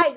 Hi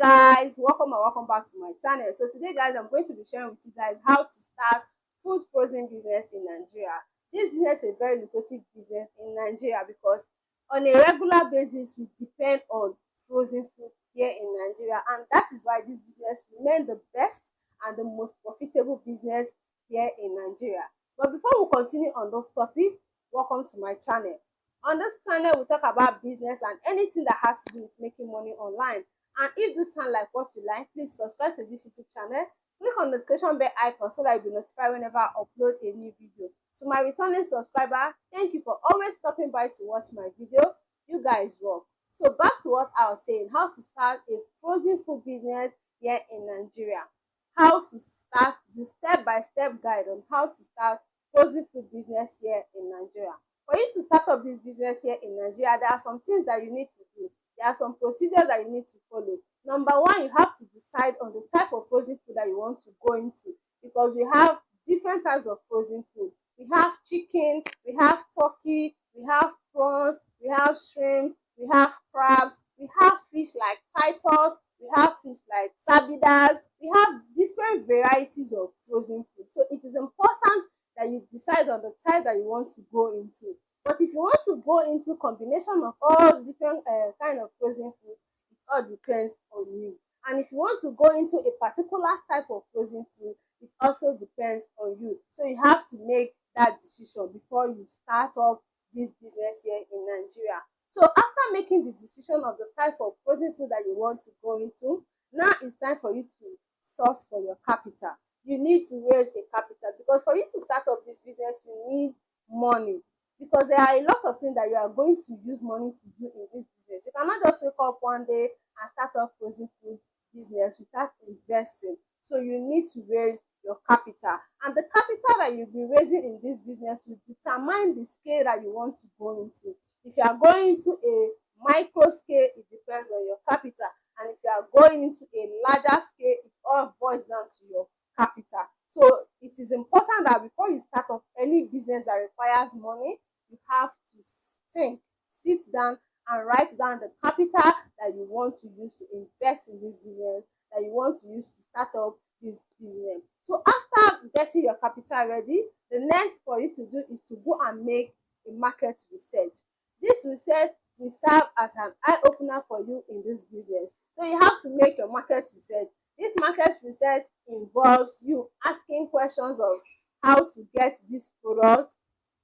guys, welcome back to my channel. So today guys, I'm going to be sharing with you guys how to start food frozen business in Nigeria. This business is a very lucrative business in Nigeria because on a regular basis we depend on frozen food here in Nigeria, and that is why this business remains the best and the most profitable business here in Nigeria. But before we continue on those topics, welcome to my channel. On this channel we talk about business and anything that has to do with making money online. And if this sound like what you like, please subscribe to this YouTube channel. Click on the notification bell icon so that you'll be notified whenever I upload a new video. To my returning subscriber, thank you for always stopping by to watch my video. You guys rock. So back to what I was saying, how to start a frozen food business here in Nigeria. How to start the step-by-step guide on how to start frozen food business here in Nigeria. For you to start up this business here in Nigeria, there are some things that you need to do. There are some procedures that you need to follow. Number one, you have to decide on the type of frozen food that you want to go into, because we have different types of frozen food. We have chicken, we have turkey, we have prawns, we have shrimps, we have crabs, we have fish like titus, we have fish like sardinas, we have different varieties of frozen food. So it is important that you decide on the type that you want to go into. But if you want to go into combination of all different kind of frozen food, it all depends on you. And if you want to go into a particular type of frozen food, it also depends on you. So you have to make that decision before you start up this business here in Nigeria. So after making the decision of the type of frozen food that you want to go into, now it's time for you to source for your capital. You need to raise a capital, because for you to start up this business, you need money, because there are a lot of things that you are going to use money to do in this business. You cannot just wake up one day and start up frozen food business without investing. So you need to raise your capital, and the capital that you'll be raising in this business will determine the scale that you want to go into. If you are going into a micro scale, it depends on your capital, and if you are going into a larger scale, it all boils down to your capital. So it is important that before you start up any business that requires money, you have to sit down and write down the capital that you want to use to invest in this business, that you want to use to start up this business. So after getting your capital ready, the next for you to do is to go and make a market research. This research will serve as an eye opener for you in this business. So you have to make your market research. This market research involves you asking questions of how to get this product,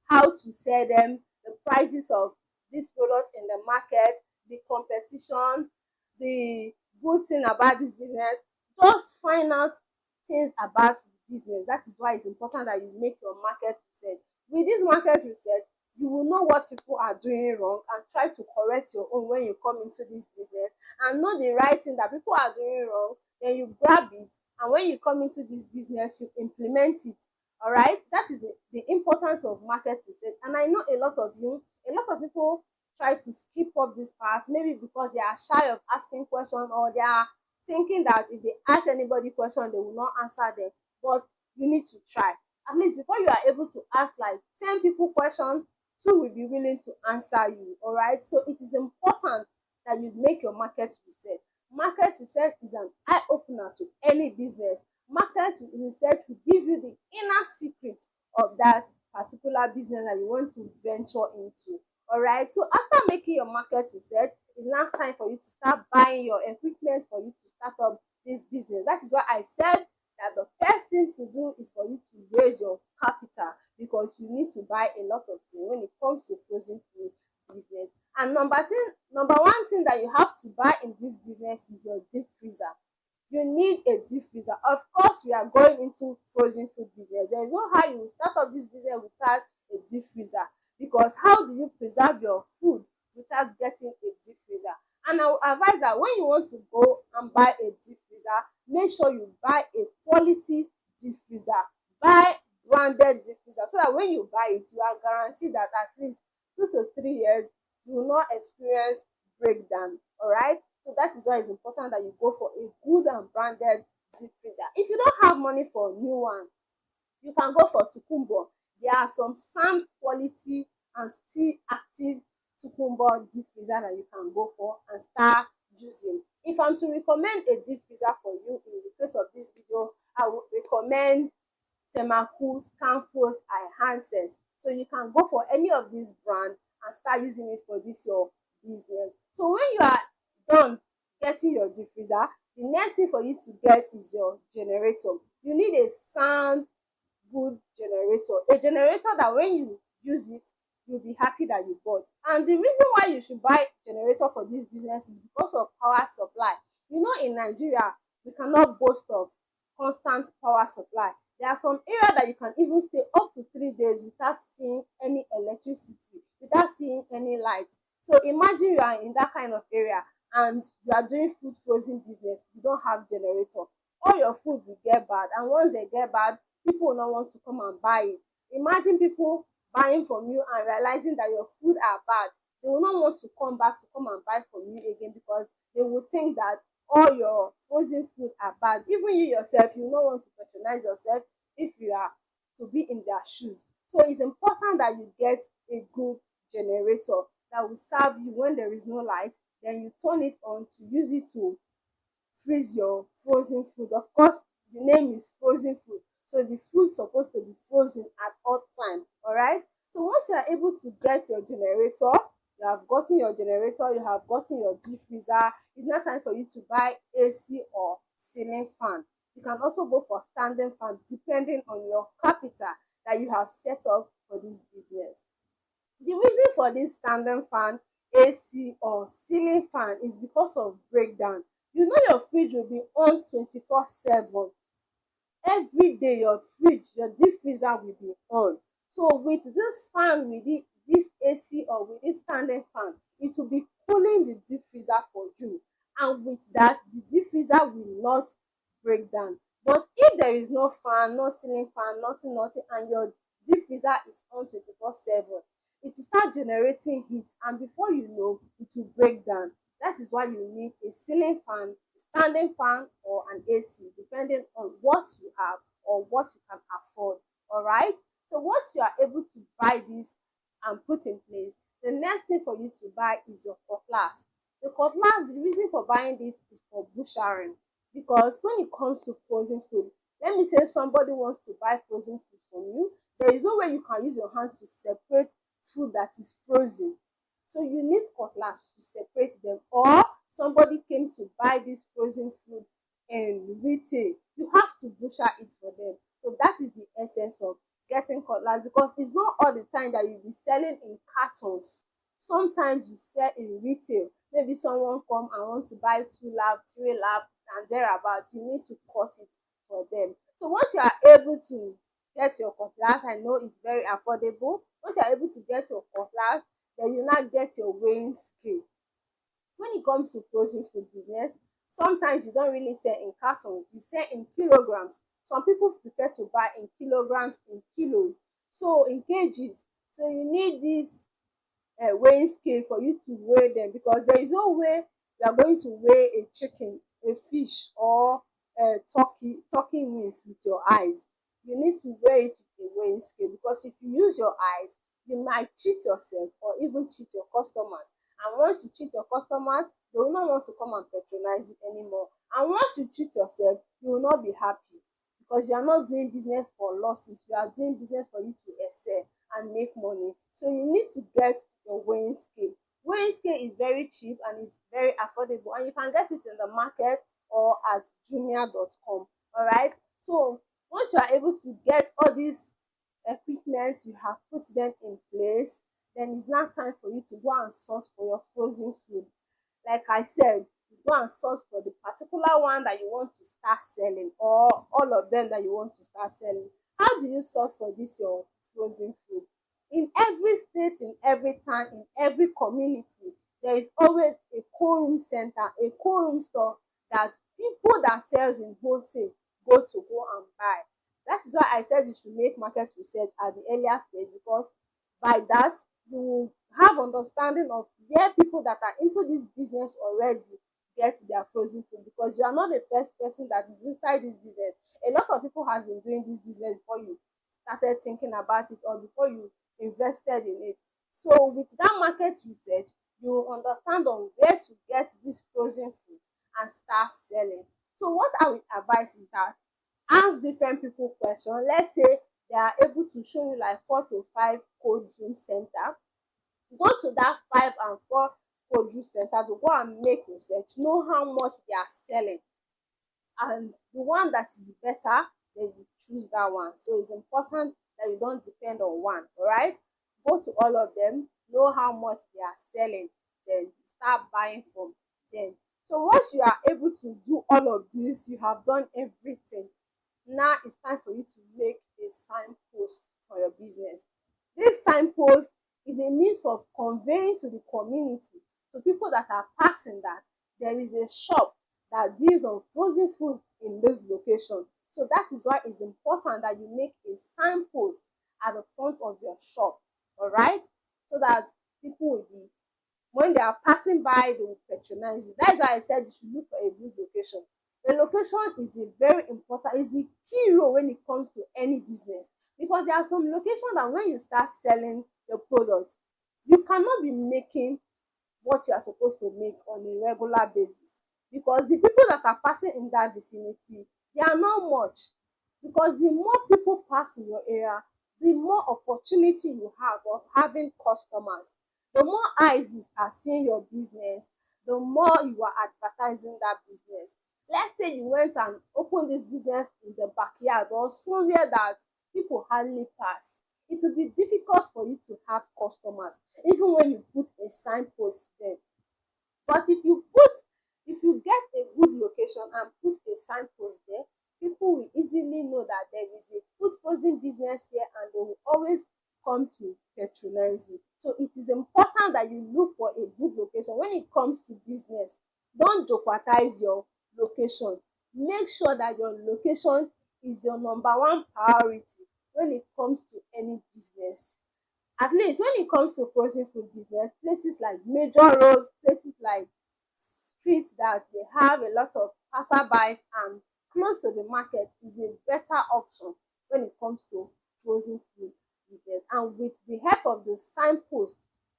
how to sell them, the prices of this product in the market, the competition, the good thing about this business. Just find out things about the business. That is why it's important that you make your market research. With this market research, you will know what people are doing wrong and try to correct your own when you come into this business, and know the right thing that people are doing wrong, then you grab it, and when you come into this business you implement it. All right, that is the importance of market research. And I know a lot of people try to skip up this part, maybe because they are shy of asking questions, or they are thinking that if they ask anybody question they will not answer them. But you need to try. At least before you are able to ask like 10 people questions, 2 will be willing to answer you. All right, so it is important that you make your market research. Market research is an eye opener to any business. Market research will give you the inner secret of that particular business that you want to venture into. All right, so after making your market research, it's now time for you to start buying your equipment for you to start up this business. That is why I said that the first thing to do is for you to raise your capital, because you need to buy a lot of things when it comes to frozen food business. And number one thing that you have to buy in this business is your deep freezer. You need a deep freezer. Of course, we are going into frozen food business. There is no how you will start up this business without a deep freezer, because how do you preserve your food without getting a deep freezer? And I will advise that when you want to go and buy a deep freezer, make sure you buy a quality deep freezer. Buy branded deep freezer, so that when you buy it, you are guaranteed that at least 2 to 3 years you will not experience breakdown. All right, so that is why it's important that you go for a good and branded deep freezer. If you don't have money for a new one, you can go for tukumbo. There are some sound quality and still active tukumbo deep freezer that you can go for and start using. If I'm to recommend a deep freezer for you in the case of this video, I would recommend Temaku, Scanfos, and Hanses. So you can go for any of these brands and start using it for this your business. So when you are done getting your deep freezer, the next thing for you to get is your generator. You need a sound good generator, a generator that when you use it, you'll be happy that you bought. And the reason why you should buy generator for this business is because of power supply. You know, in Nigeria, we cannot boast of constant power supply. There are some areas that you can even stay up to 3 days without seeing any electricity, without seeing any light. So imagine you are in that kind of area and you are doing food frozen business, you don't have generator. All your food will get bad, and once they get bad, people will not want to come and buy it. Imagine people buying from you and realizing that your food are bad. They will not want to come back to come and buy from you again because they will think that all your frozen food are bad. Even you yourself, you will not want to patronize yourself if you are to be in their shoes. So it's important that you get a good generator that will serve you when there is no light. Then you turn it on to use it to freeze your frozen food. Of course, the name is frozen food, so the food supposed to be frozen at all time. All right. So once you are able to get your generator, you have gotten your generator, you have gotten your deep freezer. It's not time for you to buy AC or ceiling fan. You can also go for standing fan depending on your capital that you have set up for this business. The reason for this standing fan, AC or ceiling fan is because of breakdown. You know your fridge will be on 24/7. Every day your fridge, your deep freezer will be on. So with this fan, with this AC or with this standing fan, it will be cooling the deep freezer for you. And with that, the deep freezer will not break down. But if there is no fan, no ceiling fan, nothing, and your deep freezer is on 24/7, it will start generating heat, and before you know, it will break down. That is why you need a ceiling fan, standing fan, or an AC, depending on what you have or what you can afford. All right. So once you are able to buy this and put in place, the next thing for you to buy is your cutlass. The cutlass, the reason for buying this is for butchering, because when it comes to frozen food, let me say somebody wants to buy frozen food from you, there is no way you can use your hand to separate food that is frozen. So you need cutlass to separate them. Or somebody came to buy this frozen food in retail, you have to butcher it for them. So that is the essence of getting cutlass, because it's not all the time that you'll be selling in cartons. Sometimes you sell in retail. Maybe someone come and want to buy 2 lab, 3 lab, and thereabout. You need to cut it for them. So once you are able to get your cutlass, I know it's very affordable. Once you are able to get your cutlass, then you now get your weighing scale. When it comes to frozen food business, sometimes you don't really sell in cartons, you sell in kilograms. Some people prefer to buy in kilograms, in kilos, so in kgs. So you need this weighing scale for you to weigh them, because there is no way you are going to weigh a chicken, a fish, or turkey wings with your eyes. You need to weigh it with a weighing scale, because if you use your eyes, you might cheat yourself or even cheat your customers. And once you cheat your customers, they will not want to come and patronize you anymore. And once you cheat yourself, you will not be happy, because you are not doing business for losses, you are doing business for you to excel and make money. So you need to get your weighing scale. Weighing scale is very cheap and it's very affordable, and you can get it in the market or at jumia.com. All right. So once you are able to get all these equipment, you have put them in place, then it's now time for you to go and source for your frozen food. Like I said, you go and source for the particular one that you want to start selling, or all of them that you want to start selling. How do you source for this your frozen food? In every state, in every town, in every community, there is always a co-room center, a co-room store that people that sells in wholesale go and buy. That is why I said you should make market research at the earlier stage, because by that you will have understanding of where people that are into this business already get their frozen food, because you are not the first person that is inside this business. A lot of people has been doing this business before you started thinking about it, or before you invested in it. So with that market research, you understand on where to get this frozen food and start selling. So what I will advise is that ask different people question. Let's say they are able to show you like 4 to 5 cold room center. Go to that 5 and 4 cold room center to go and make research, know how much they are selling, and the one that is better, then you choose that one. So it's important that you don't depend on one. All right, go to all of them, know how much they are selling, then start buying from them. So once you are able to do all of this, you have done everything. Now it's time for you to make a signpost for your business. This signpost is a means of conveying to the community, to people that are passing, that there is a shop that deals on frozen food in this location. So that is why it's important that you make a signpost at the front of your shop. All right, so that people will be, when they are passing by, they will patronize you. That's why I said you should look for a good location. The location is a very important, is the key role when it comes to any business, because there are some locations that when you start selling your product, you cannot be making what you are supposed to make on a regular basis, because the people that are passing in that vicinity, they are not much. Because the more people pass in your area, the more opportunity you have of having customers, the more eyes are seeing your business, the more you are advertising that business. Let's say you went and opened this business in the backyard or somewhere that people hardly pass, it will be difficult for you to have customers even when you put a signpost there. But if you get a good location and put a signpost there, people will easily know that there is a food frozen business here and they will always come to patronize you. So it is important that you look for a good location when it comes to business. Don't jeopardize your location. Make sure that your location is your number one priority when it comes to any business. At least when it comes to frozen food business, places like major road, places like streets that they have a lot of passerbys and close to the market is a better option when it comes to frozen food business. And with the help of the signpost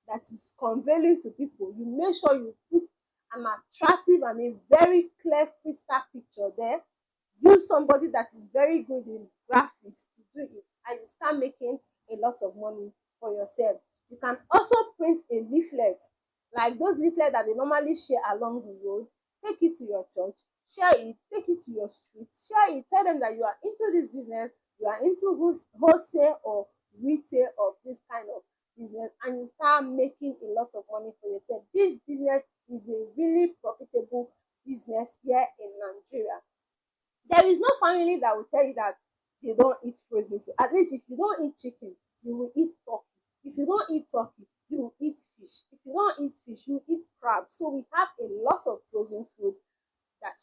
that is conveying to people, you make sure you put an attractive and a very clear crystal picture there. Use somebody that is very good in graphics to do it, and you start making a lot of money for yourself. You can also print a leaflet, like those leaflets that they normally share along the road. Take it to your church, share it, take it to your street, share it, tell them that you are into this business, you are into wholesale or retail of this kind of business, and you start making a lot of money for yourself. This business is a really profitable business here in Nigeria. There is no family that will tell you that they don't eat frozen food. At least if you don't eat chicken, you will eat turkey. If you don't eat turkey, you will eat fish. If you don't eat fish, you eat crab. So we have a lot of frozen food that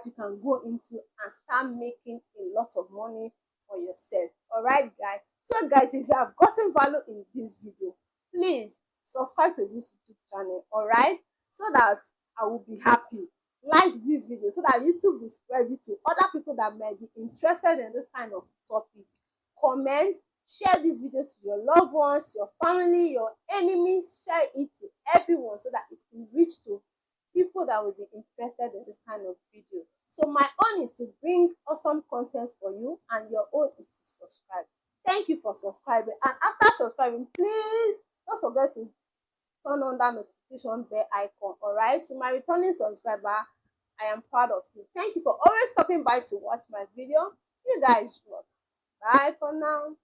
you can go into and start making a lot of money for yourself. All right, guys. So, guys, if you have gotten value in this video, please subscribe to this YouTube channel. All right, so that I will be happy. Like this video so that YouTube will spread it to other people that might be interested in this kind of topic. Comment, share this video to your loved ones, your family, your enemies. Share it to everyone so that it will reach to people that will be interested in this kind of video. So my own is to bring awesome content for you, and your own is to subscribe. Thank you for subscribing, and after subscribing, please don't forget to turn on that notification bell icon. All right, to my returning subscriber, I am proud of you. Thank you for always stopping by to watch my video. You guys rock. Bye for now.